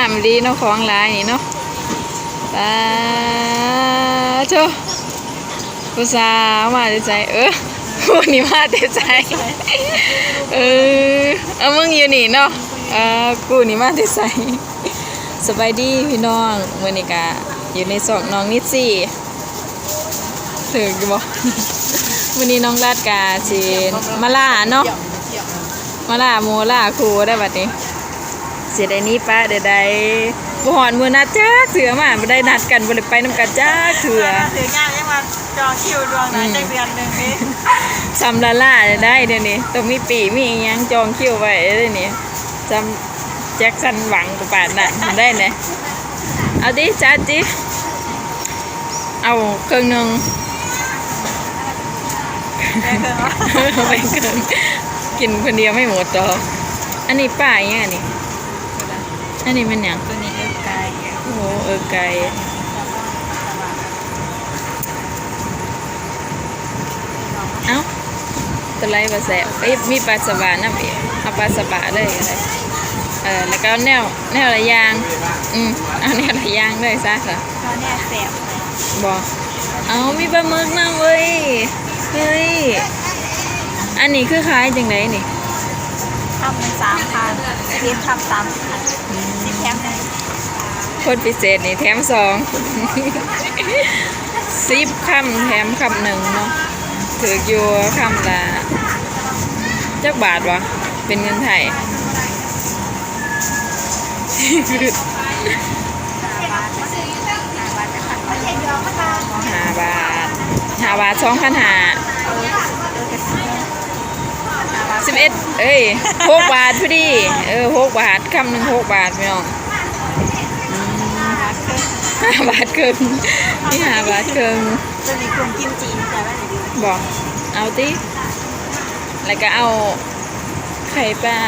ามดีเนาะของหลายนี่เนาะตาโชผู้สาวมาแต่ใจผู้นี่มาแต่ใจมึงอยู่นี่เนาะกูนี่มาแต่ใจสบายดีพี่น้องมื้อนี้ก็อยู่ในซอกน้องนิดซี่ถึงบ่มื้อนี้น้องรัดกาสิมาล่าเนาะมาล่าโมล่าครูได้บัดนี้สิได้นี้ป้าได้บ่ฮอดมื้อนัดจ้าเถื่อมาบ่ได้นัดกันบ่ได้ไปนำกันจ้าเถื่อถืองานยังมาจองคิวดวงนั้นได้เดือนนึงนี่ซำละล่าได้เดี๋ยวนี้ต้องมีปีมีหยังจองคิวไว้เดี๋ยวนี้จำแจ็คสันหวังกับปาดน่ะได้แน่เอาดิจ้าจิเอาเครื่องนึงไม่เกินกินคนเดียวไม่หมดต่ออันนี้ป้าอย่างนี้อันนี้มันอย่างตัวนี้ไก่โอ้ไก่เอ้าตัวไรปลาแสบมีปลาสบานะพี่เอาปลาสบาเลยอะไรแล้วก็แนวอะไรยางเอาแนวอะไรยางเลยซะเหรอเขาแน่แสบบอกเอามีปลาหมึกนั่งเว้ยเฮ้ยอันนี้คือขายจังไรนี่ทำเป็น3,000เรียนทำ3,000สิแถมเลยคนพิเศษนี่แถม10 คำแถมคำหนึ่งเนาะถืออยู่คำละจักบาทวะเป็นเงินไทย5 บาท2,500 116 บาทพอดี6 บาทคำหนึ่ง6 บาทไม่น้อง5 บาทครึ่งนี่5 บาทครึ่งตัวนี้กลุ่มกิมจิแต่ว่าไหนดีบอกเอาติแล้วก็เอาไข่ปลา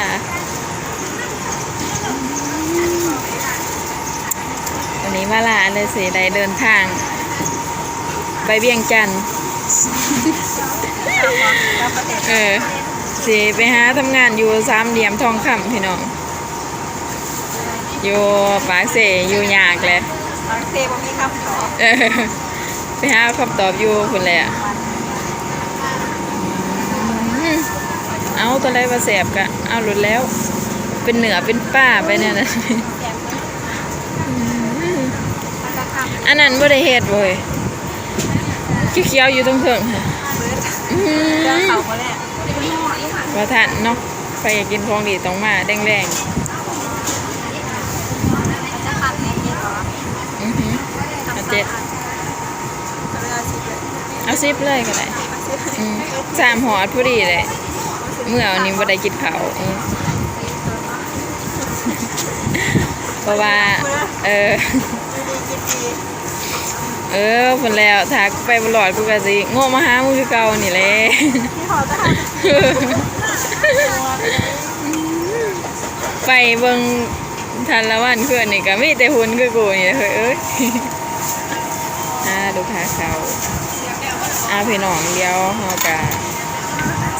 วันนี้มาลาเลยสิได้เดินทางไปเวียงจันทร์สิไปหาทำงานอยู่3 เหลี่ยมทองคำพี่น้องอยู่ปากเสอยู่ยากเลยปากเสบ่มีคำตอบไปหาคำตอบอยู่คุณเลยเอาตัวไรมาแสบกะเอาหลุดแล้วเป็นเหนือเป็นป้าไปเนี่ยนะอันนั้นบ่ได้เฮ็ดบ่เขียวๆอยู่ตรงเถิงค่ะว่าท่านเนาะใครอยากกินของดีต้องมาแดงๆเอา10เลยก็ได้3 หอดพอดีเลยเมื่อวันนี้บ่ได้กินข้าวเพราะว่าคนแล้วถ้าไปบลอดกูก็สิโง่มาหามึงคือเก่านี่แหละไปเบิ่งทันละวันเพื่อนนี่ก็มีแต่หุ่นคือกูนี่เฮ้ยดูขาเขาพี่น้องเดียวเฮาก็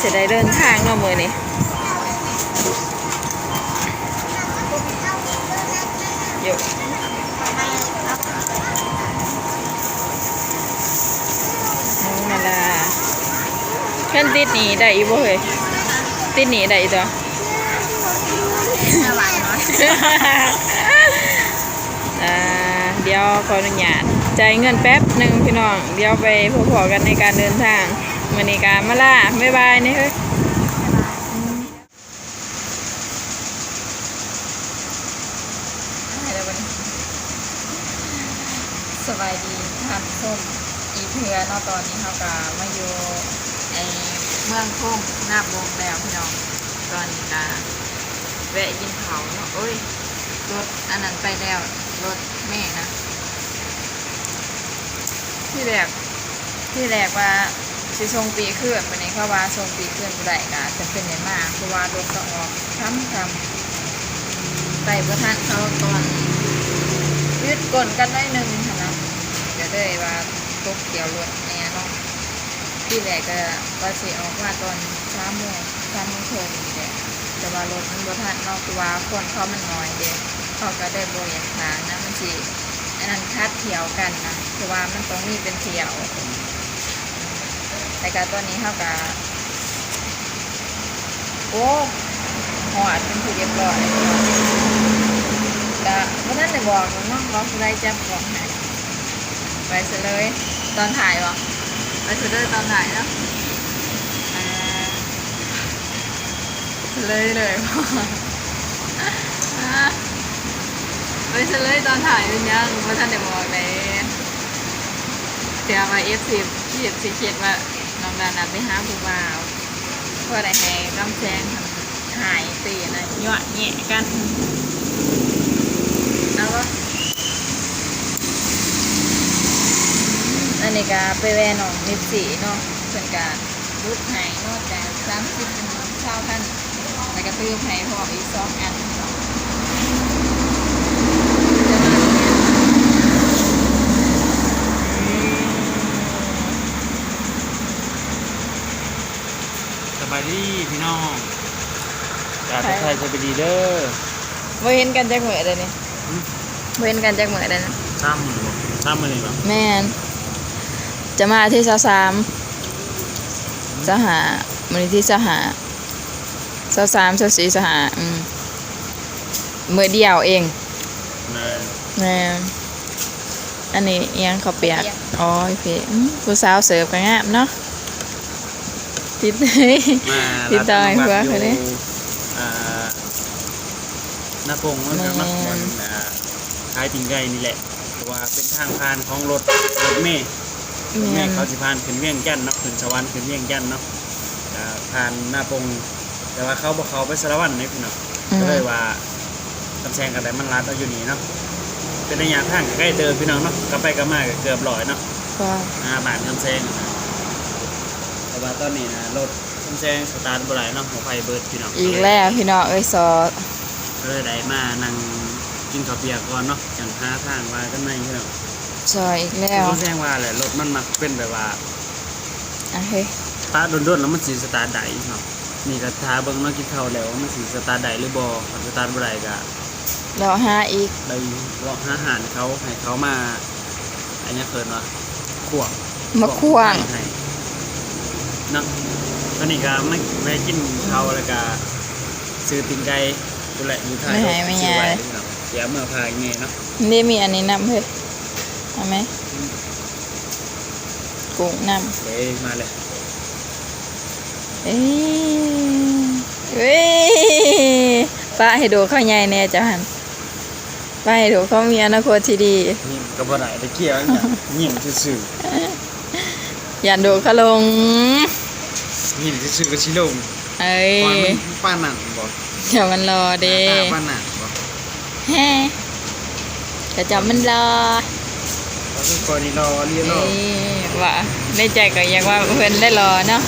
สิได้เดินทางเนาะมื้อนี้อยู่นั่นล่ะขั้นติดหนีได้อีบ่เฮ้ยติดหนีได้อีตัวเดี๋ยวขออนุญาตจ่ายเงินแป๊บหนึ่งพี่น้องเดี๋ยวไปพบกันในการเดินทางมื้อนี้ก็มาล่าบ๊ายบายนี่เฮ้ยสบายดีครับส้มอีเพื่อเนาะตอนนี้เขาก็มาอยู่เมืองคงหน้าโรงแล้วพี่น้องตอนนี้ก็แวะกินข้าวเนาะรถอันนั้นไปแล้วรถแม่นะที่แรกว่าสิส่งปีขึ้นวันนี้เขาว่าส่งปีขึ้นบ่ได้ก็จะเป็นไหนมาเพราะว่ารถก็ออกทำไปประทานเขาตอนยืดก้นกันได้1นะก็เลยว่าตกเกี่ยวรถเนี่ยเนาะที่แรกก็ว่าสิออกมาตอน3 โมงครึ่งนี่แหละ แต่ว่ารถมันบ่ทันเนาะคือว่าคนเขามันน้อยเด้เขาก็ได้บ่อยากทางนะมันสิอันนั้นคัดเที่ยวกันนะคือว่ามันต้องมีเป็นเที่ยวแต่ก็ตอนนี้เขาก็โอ้หอดเป็นที่เรียบร้อยก็บ่ทันได้บอกเนาะว่าผู้ใดจับกล่องให้ไปซะเลยตอนถ่ายบ่ไปซะเลยตอนถ่ายเนาะเลย ไปเฉลยตอนถ่ายเป็นยังว่าท่านได้บอกเลยเดี๋ยวมาF10เขียนว่าน้องดานาไปหาผู้บ่าวเพื่อได้ให้กำแพงหายตีนะหยอดแหะกันเอาวะอันนี้ก็ไปแวะน้องนิดสีเนาะเพื่อนการรุดหายนอกจาก30เป็นเช่าพันแล้วก็ตื้อให้พออีก2 อันสบายดีพี่น้องอยากจะใครจะไปดีเด้อ บ่เห็นกันจักมื้อเด้อนี่บ่เห็นกันจักมื้อเด้อนะ ซ้ำมาเลยแบบ แม่นจะมาที่23สหามื้อนี้ที่สหา23 24สหามื้อเดียวเอง นะ แม่นอันนี้เอียงข้าวเปียกอ๋อโอเคผู้สาวเสิร์ฟก็งามเนาะติด มา ติดต่อให้ ผั ผัวเขาเด้ หน้าปงมันจะมักมันขายติ่งไก่นี่แหละเพราะว่าเป็นทางผ่านของรถเมล์แม่เขาสิผ่านขึ้นเวียงจันทน์เนาะขึ้นสวรรค์ขึ้นเวียงจันทน์เนาะผ่านหน้าปงแต่ว่าเขาบอกเขาไปสารวัตรนี่พี่น้องก็เลยว่าตำแซงกันได้มันรัดเอาอยู่นี่เนาะเป็นระยะทางใกล้เติมพี่น้องเนาะกลับไปกลับมาก็เกือบ100เนาะ ว่า บาทตำแซงแต่ว่าตอนนี้นะรถตำแซงสตาร์ทบ่ได้เนาะหัวไฟเบิดพี่น้อง อีกแล้วพี่น้องเอ้ยซอ ก็เลยได้มานั่งกินข้าวเปียกก่อนเนาะจังหาทางว่ากันในพี่น้อง ซออีกแล้ว ตำแซงว่าแหละรถมันมักเป็นแบบว่า อ่ะเฮ้ย สตาร์ทโดนๆแล้วมันสิสตาร์ทได้เนาะนี่ก็ท้าเบิ่งเนาะกินข้าวแล้วว่ามันสิสตาร์ทได้หรือบ่ถ้าสตาร์ทบ่ได้ก็ เราหาอีก ได้ลองหาอาหารเขาให้เขามาอันนี้เกินว่าขวบ มาควง ให้เนาะตอนนี้ก็ไม่แวะกินข้าวแล้วก็ซื้อติ่งไก่ตัวแหละอยู่ท้ายรถซื้อไว้เนาะเดี๋ยวเมื่อพายไงเนาะ นี่มีอันนี้นำเฮ้ยเอาไหมกุ้งนำ เดี๋ยวมาเลย เอ้ยเว้ยป้าให้ดูเข้าใหญ่แน่จ้ะหันป้าให้ดูเขามีอนาคตที่ดี นี่ก็บ่ได้ไปเกี่ยวเนี่ยยิ้มซื่อ อย่าดูเขาลง ๆยิ้มซื่อๆก็สิลง เอ้ย ว่ามันป้านนั่นบ่ เดี๋ยวมันรอเด้ ตาป้านนั่นบ่ แฮ่กระจอมมันรอ ก็คือคนนี้รอเรียนรอ นี่ว่าในใจก็อยากว่าเพื่อนได้รอเนาะ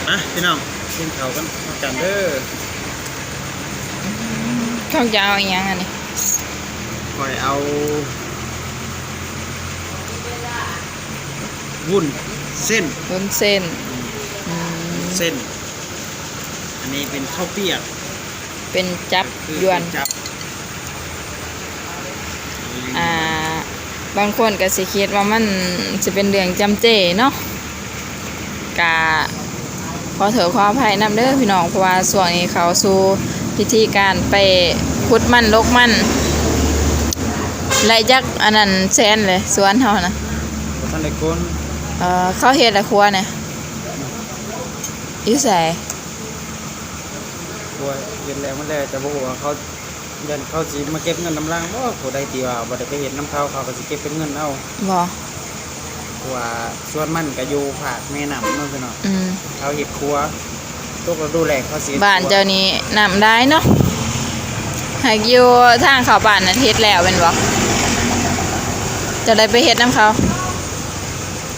อ่ะพี่น้องกินข้าวกันกันเด้อ เขาจะเอาอีหยังอันนี้ คอยเอาวุ้นเส้น วุ้นเส้นอืม เส้น อันนี้เป็นข้าวเปียก เป็นจับ คือย วน จับ บางคนก็สิคิดว่ามันจะเป็นเรื่องจำเจเนาะกะขอเถอะขออภัยนำเด้อพี่น้องเพราะว่าส่วนนี้เขาสู่พิธีการไปขุดมันลกมันไล่จักอันนั้นแซนเลยสวนเฮานะ บ่ท่านได้คน เขาเฮ็ดละครัวเนี่ยอยู่ไส กลัวเย็นแล้วมันแล้วแต่บ่ฮู้ว่าเขายันเขาสิมาเก็บเงินน้ำล่างบ่ผู้ใดที่ว่าบ่ได้ไปเฮ็ดน้ำเขาเขาก็สิเก็บเป็นเงินเอา บ่ เพราะว่าส่วนมันก็อยู่ภาคแม่น้ำเนาะพี่น้อง อืม เขาเฮ็ดครัวตกฤดูแล้งเขาสิ บ้านเจ้านี้น้ำได้เนาะหากอยู่ทางเข้าบ้านน่ะเฮ็ดแล้วแม่นบ่จะได้ไปเฮ็ดนํเขา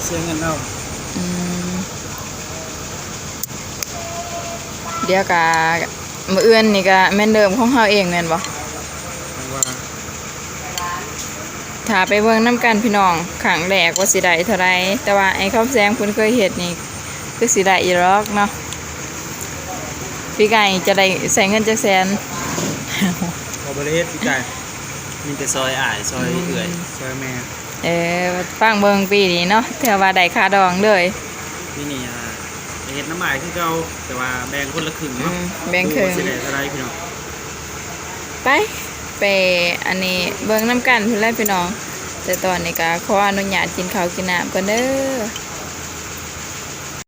เสียเงินเอา อืมเดี๋ยวก็มื้ออื่นนี่ก็แม่นเดิมของเฮาเองแม่นบ่ ว่า ถ้าไปเบิ่งนํกันพี่น้องครั้งแรกว่าสิได้เท่าไรแต่ว่าไอ้ข้าวแซงเพิ่นเคยเฮ็ดนี่คือ คือสิได้อีหรอกเนาะพี่ไก่จะได้ใส่เงินจักแสน พอบริเฮ็ดพี่ไก่มีแต่ซอยอ้ายซอยเอื่อยซอยแม่ ฟังเบิ่งปีนี้เนาะเถื่อว่าได้ค่าดองเลย นี่นี่เฮ็ดน้ำอ้ายคือเก่าแต่ว่าแบ่งคนละครึ่งเนาะ แบ่งครึ่ง สิได้เท่าไรพี่น้อง ไปอันนี้เบิ่งน้ำกันพุ่นแหละพี่น้องแต่ตอนนี้ก็ขออนุญาตกินข้าวกินน้ำก่อนเด้อ